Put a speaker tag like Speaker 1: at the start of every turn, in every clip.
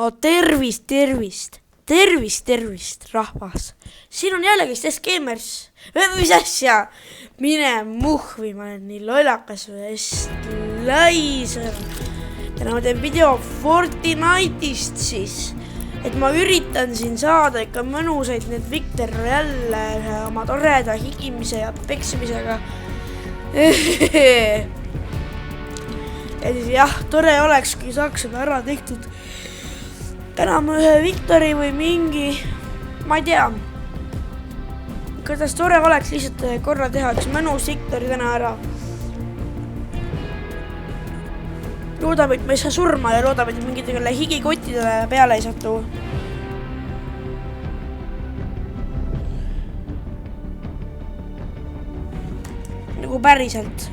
Speaker 1: No tervist, rahvas. Siin on jällegi Stess Gamers. Mis asja? Mine muhvi, ma olen nii lollakas või laiser. Täna ma teen video Fortnite'ist siis. Et ma üritan siin saada ikka mõnusaid need Victor jälle ühe oma toreda higimise ja peksimisega. Ja siis jah, tore oleks, kui saaks seda ära tehtud. Täna ma ühe Victori või mingi, ma ei tea, kuidas tore oleks lihtsalt korra teha üks mõnus Victori täna ära. Loodame, et ma ei saa surma ja loodame, et mingitele higikottidele peale ei satu. Nagu päriselt.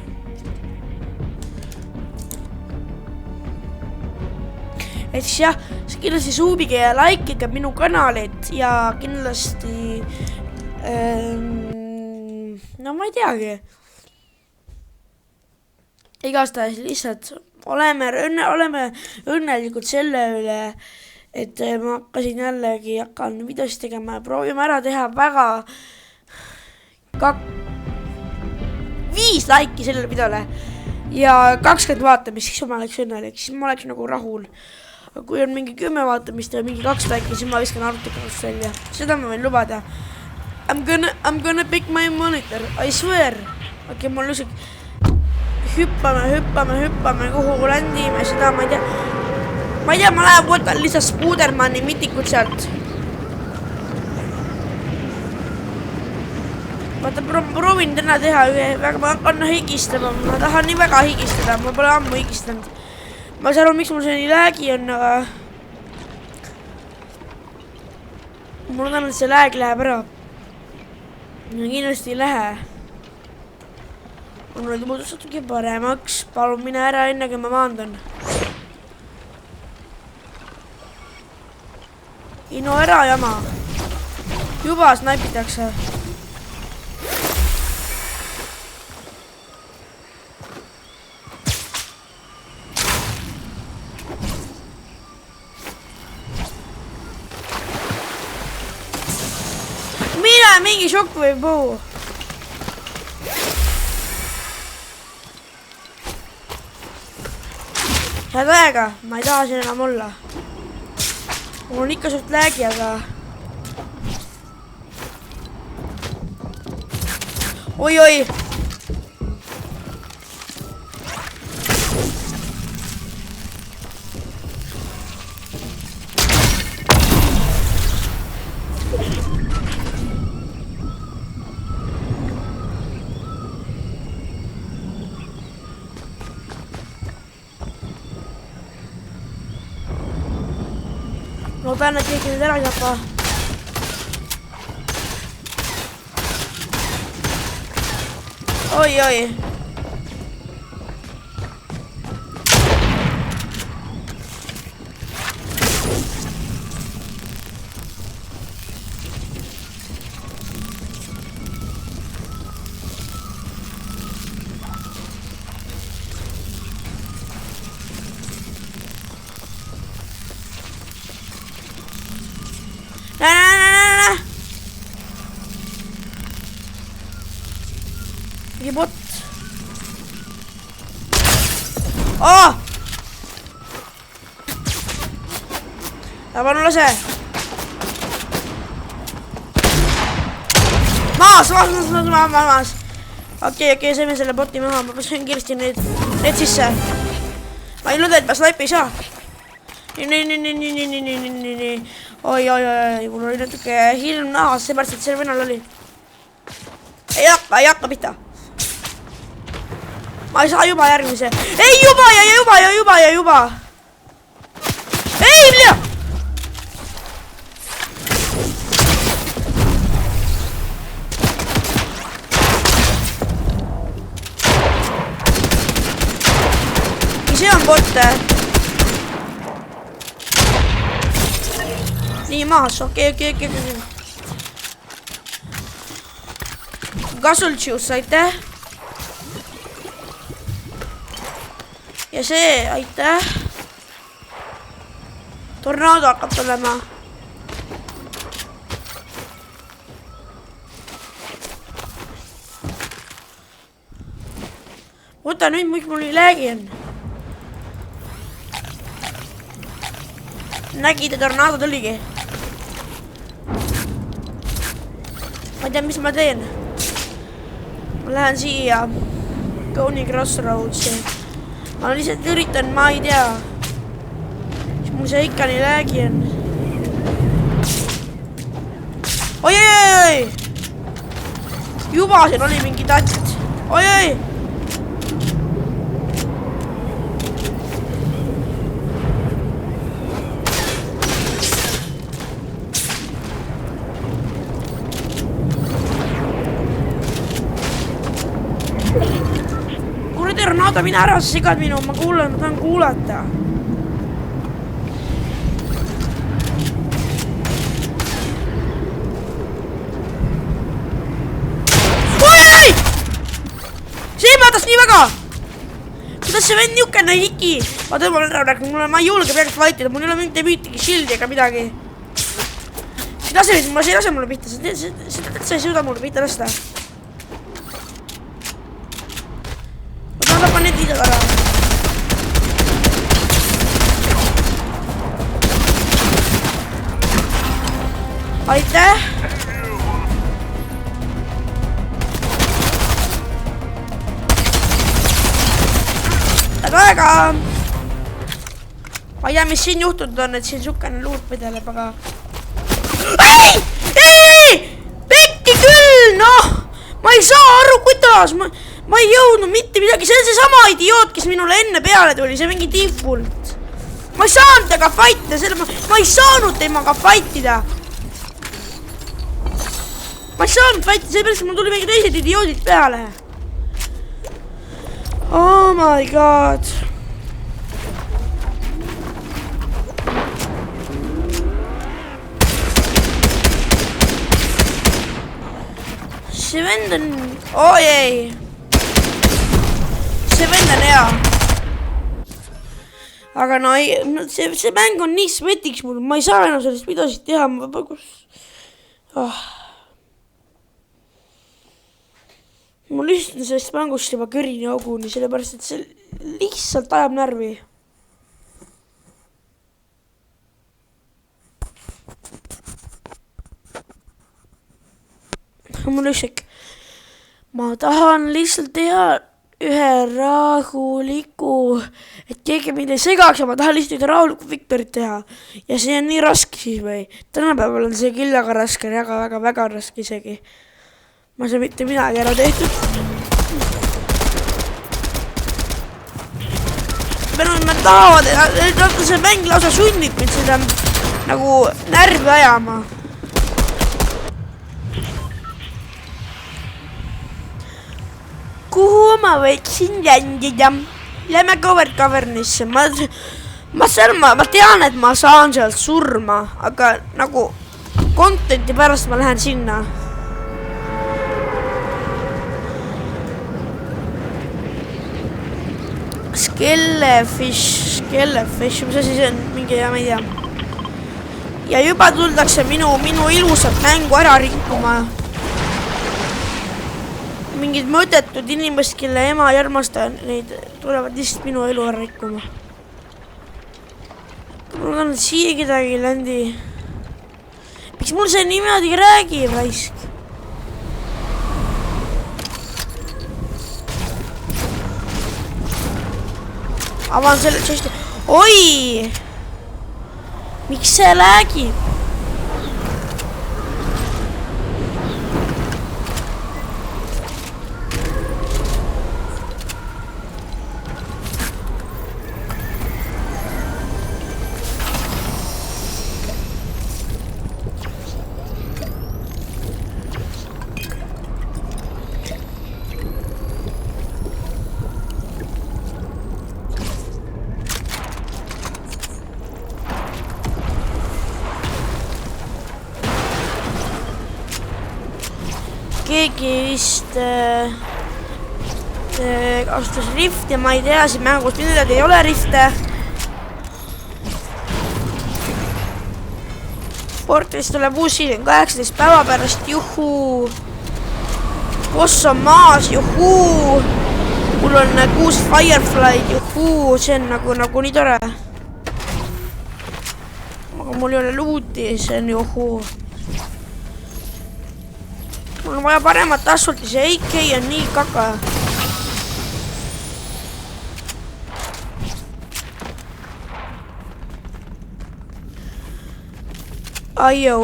Speaker 1: Et siis jah, kindlasti suubige ja likeige minu kanalit ja kindlasti, no ma ei teagi. Igastahes lihtsalt oleme õnnelikud selle üle, et ma hakkan videosid tegema ja proovime ära teha väga 5 laiki sellele videole ja 20 vaatamist, siis ma oleks õnnelik, siis ma oleks nagu rahul. Kui on mingi 10 vaatamist ja mingi 2 laiki, siis ma viskan arvutikast välja. Seda ma võin lubada. I'm gonna pick my monitor, I swear. Okei, mul lihtsalt hüppame, kuhu ländime, seda ma ei tea, ma lähen võtan lihtsalt Spoodermani mitikut sealt. Vaata, proovin täna teha väga, ma hakkan higistama, ma tahan nii väga higistada, ma pole ammu higistanud. Ma saan aru, miks mul see nii läägi on, aga mul on täna, et see lääg läheb ära. Kindlasti ei lähe. On nüüd muutustatudki paremaks. Palun mine ära enne, kui ma maandan. No ära jama. Juba snaipitakse. Mingi šokk või puu. Head aega, ma ei taha siin enam olla. Mul on ikka suht läägi, aga oi. Loodan, et keegi nüüd ära ei tapa. Oi. Näe. Mingi bot. Palun lase. Maas. Okei, saime selle boti maha. Ma pasin kiiresti need sisse. Ma ei loodeta, et ma snaipi ei saa. Nii. Oi, mul oli natuke hilm nahas, seepärast, et selle vennal oli. Ei hakka pihta. Ma ei saa juba järgmise. Ei, juba. Ei, mida? See on bot. Nii maas, okei. Gasultšius, aitäh. Ja see, aitäh. tornaado hakkab tulema. Oota nüüd, miks mul nii läägi on? Nägid, et tornaado tuligi. Ma ei tea, mis ma teen. Ma lähen siia Coney Crossroadsi. Ma lihtsalt üritan, ma ei tea. Mul see ikka nii läägi on. Oi! Juba siin oli mingi tatt. Oi! Tornaado, mine ära, sa sigad minu, ma kuulen, ma tahan kuulata. Oi! See maatas nii väga! Kuidas see vend niukene hiki? Ma tõmban ära rääkima, ma ei julge peaks fightida, mul ei ole mitte müütigi shield'i ega midagi. See ei lase mulle pihta, sa ei suuda mulle pihta lasta. Ma tapan need videod ära. Aitäh! Aega! Ma ei tea, mis siin juhtunud on, et siin sukkane luurt vedeleb, aga... Ei! Pekki küll, noh! Ma ei saa aru, kuidas! Ma ei jõudnud mitte midagi, see on see sama idioot, kes minule enne peale tuli, see mingi default. Ma ei saanud temaga fightida, ma ei saanud temaga fightida. Ma ei saanud fightida, sellepärast mul tuli mingi teised idioodid peale. Oh my god. See vend on... Oi ei! See vend on hea. Aga no ei, see mäng on nii svetiks mul, ma ei saa enam sellest videosid teha, ma peab kus... Mul lihtsalt sellest mängust juba kõrini auguni, sellepärast, et see lihtsalt ajab närvi. Mul üksak. Ma tahan lihtsalt teha ühe rahuliku, et keegi mind ei segaks ja ma tahan lihtsalt ühe rahuliku Victorit teha. Ja see on nii raske siis või? Tänapäeval on see küll aga raske, väga raske isegi. Ma ei saa mitte midagi ära tehtud. Nad tahavad, et see mäng lausa sunnib mind seda nagu närvi ajama. Kuhu ma võiksin jändida? Lähme Cavernisse. Ma tean, et ma saan sealt surma, aga nagu contenti pärast ma lähen sinna. Skellefish, mis asi see on? Mingi, ma ei tea. Ja juba tuldakse minu ilusat mängu ära rikkuma. Mingid mõõdetud inimesed, kelle ema ei armasta, neid tulevad lihtsalt minu elu ära rikkuma. Mul on siia kedagi ländi. Miks mul see niimoodi räägib, raisk? Avan selle tšesti. Oi! Miks see räägib? Keegi vist kasutas rifti, ma ei tea, siin mängus midagi ei ole rifte. Fortress tuleb uus season 18 päeva pärast, juhuu. Boss on maas, juhuu. Mul on 6 Firefly'd, juhuu, see on nagu nii tore. Aga mul ei ole loot'i, see on juhuu. Mul on vaja paremat asfalti, see AK on nii kaka. Aio.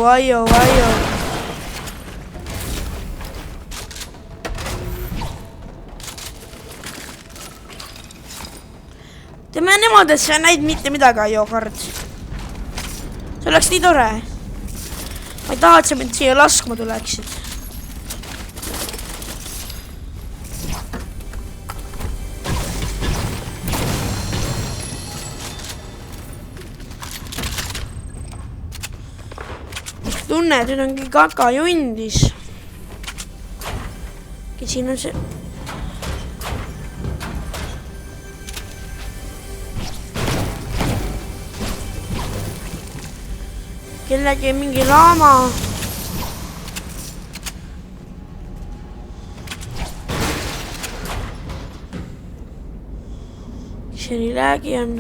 Speaker 1: Teeme niimoodi, et sa ei näid mitte midagi, Aio kard. See oleks nii tore. Ma ei taha, et sa mind siia laskma tuleksid. Tunne, et nüüd ongi kaka jundis. Siin on see... Kellegi mingi laama. See nii läägi on.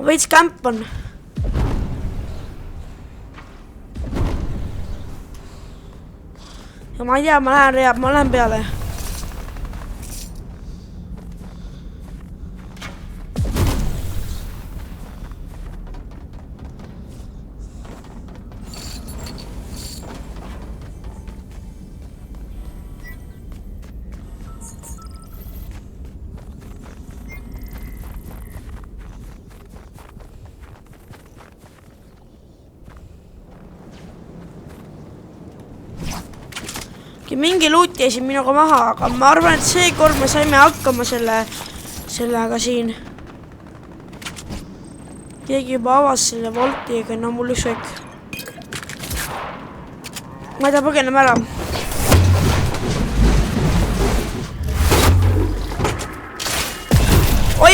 Speaker 1: Veits kämp on. Ja ma ei tea, ma lähen peale. Mingi loot jäi siin minuga maha, aga ma arvan, et seekord me saime hakkama sellega siin. Keegi juba avas selle volti, aga no mul ükskõik. Ma ei taha põgenema ära. Oi.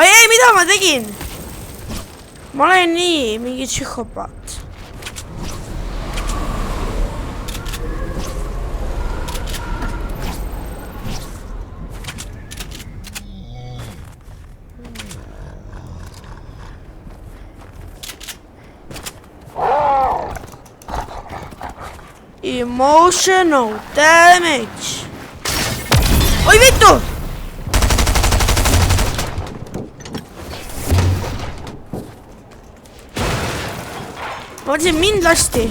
Speaker 1: Ei, mida ma tegin? Ma olen nii mingi psühhopaat. Emotional damage. Oi vittu! Ma mõtlesin, mind lasti.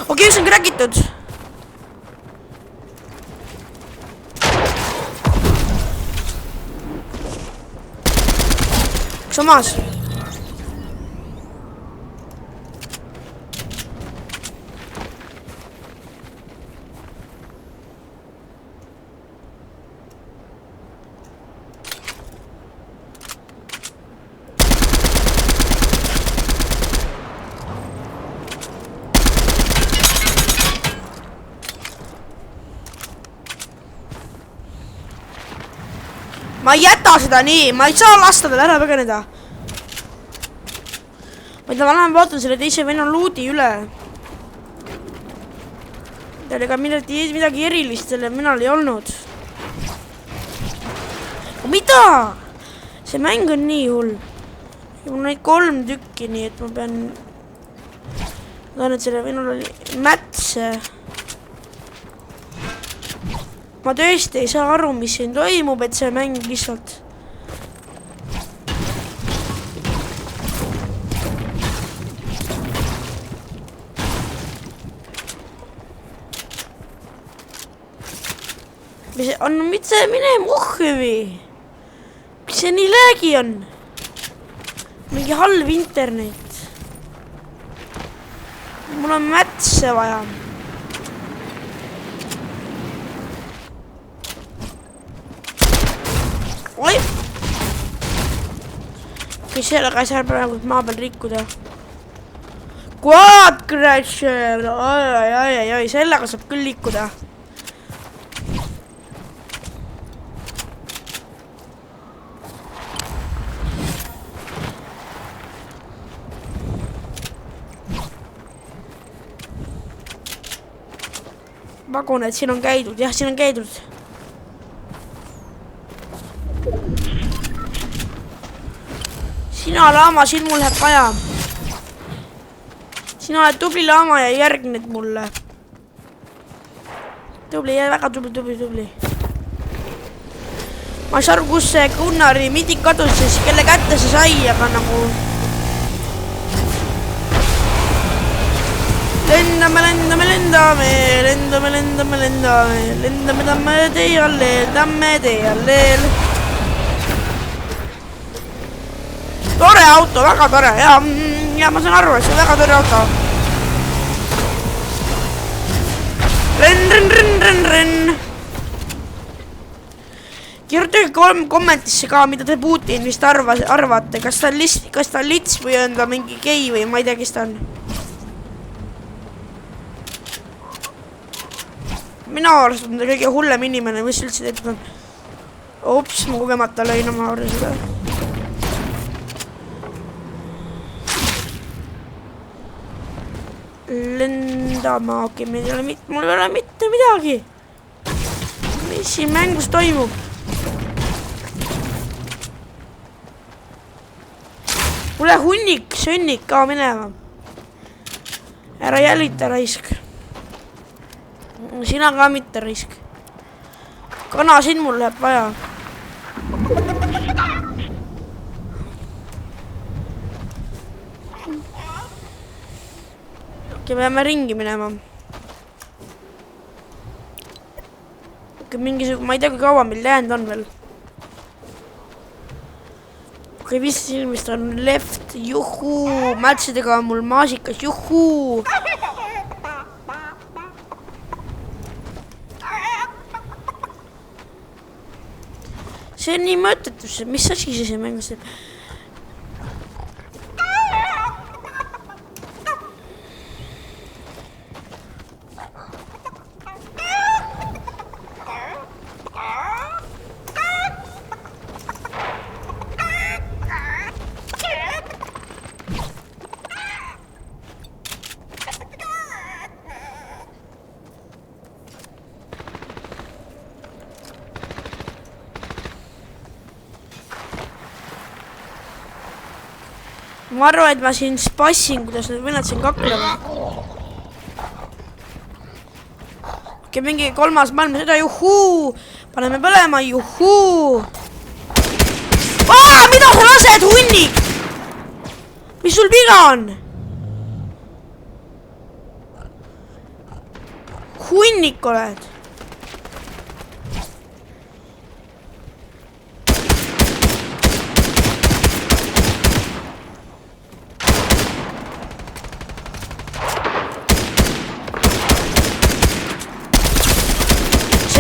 Speaker 1: Okei, see on kräkitud. Kas on maas? Ma ei jäta seda nii, ma ei saa lasta tal ära põgeneda. Ma lähen vaatan selle teise venna looti üle. Tal ega midagi erilist selle vennal ei olnud. Mida? see mäng on nii hull. Mul on neid 3 tükki, nii et ma pean... Ma tahan, et selle minul oli mätse. Ma tõesti ei saa aru, mis siin toimub, et see mäng lihtsalt... Mis on, mitte mine muhvi. Mis see nii läägi on? Mingi halb internet. Mul on mätse vaja. Oi! Mis sellega ei saa praegu maa peal rikkuda? Quad Crasher! Oi, sellega saab küll liikuda. Pagun, et siin on käidud. Jah, siin on käidud. Sina laama, siin mul läheb vaja. Sina oled tubli laama ja järgned mulle. Tubli, väga tubli. Ma ei saa aru, kus see Gunnari midik kadus, siis kelle kätte see sai, aga nagu... Lendame tamme tee alleel. Tore auto, väga tore. Ja ma saan aru, et see on väga tore auto. Ren. Kirjutage kommentisse ka, mida te Putinist arvate. Kas ta on lits või on ta mingi gei või ma ei tea, kes ta on. Mina arvast on ta kõige hullem inimene, mis üldse tehtud on. Ops, ma kogemata lõin oma aure seda. Lendama, okei, mul ei ole mitte midagi. Mis siin mängus toimub? Mule hunnik, sönnik ka minema. Ära jälita raisk. Sina ka mitte risk. Kana siin mul läheb vaja. Okei, peame ringi minema. Okei, mingisugune, ma ei tea, kui kaua meil jäänud on veel. Okei, vist silmist on left, juhuu. Mätsidega on mul maasikas, juhuu. See on nii mõttetus, mis asi see mängus teeb? Ma arvan, et ma siin spassin, kuidas need vennad siin kaklema. Okei, mingi 3. maailmasõda, juhuu! Paneme põlema, juhuu! Mida sa lased, hunnik? Mis sul viga on? Hunnik oled.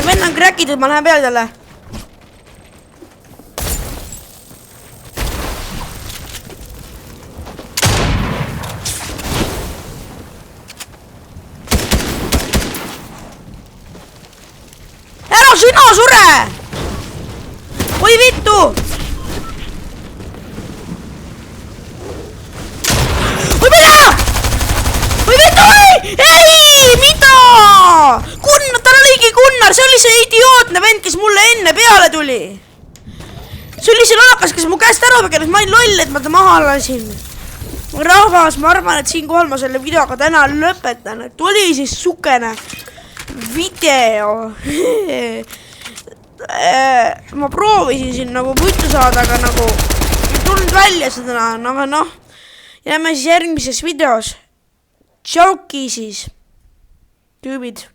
Speaker 1: Venn on kräkitud, ma lähen peale talle. Ära sina sure! Oi vittu! Oi mida? Oi vittu! Ei! Mida? Gunnar, tal oligi Gunnar, see oli see idiootne vend, kes mulle enne peale tuli. see oli see lollakas, kes mu käest ära põgenes, ma olin loll, et ma ta maha lasin. Rahvas, ma arvan, et siinkohal ma selle videoga täna lõpetan, et oli siis sukene video. Ma proovisin siin nagu puitu saada, aga nagu ei tulnud välja seda, aga noh, jääme siis järgmises videos. Tšauki siis, tüübid.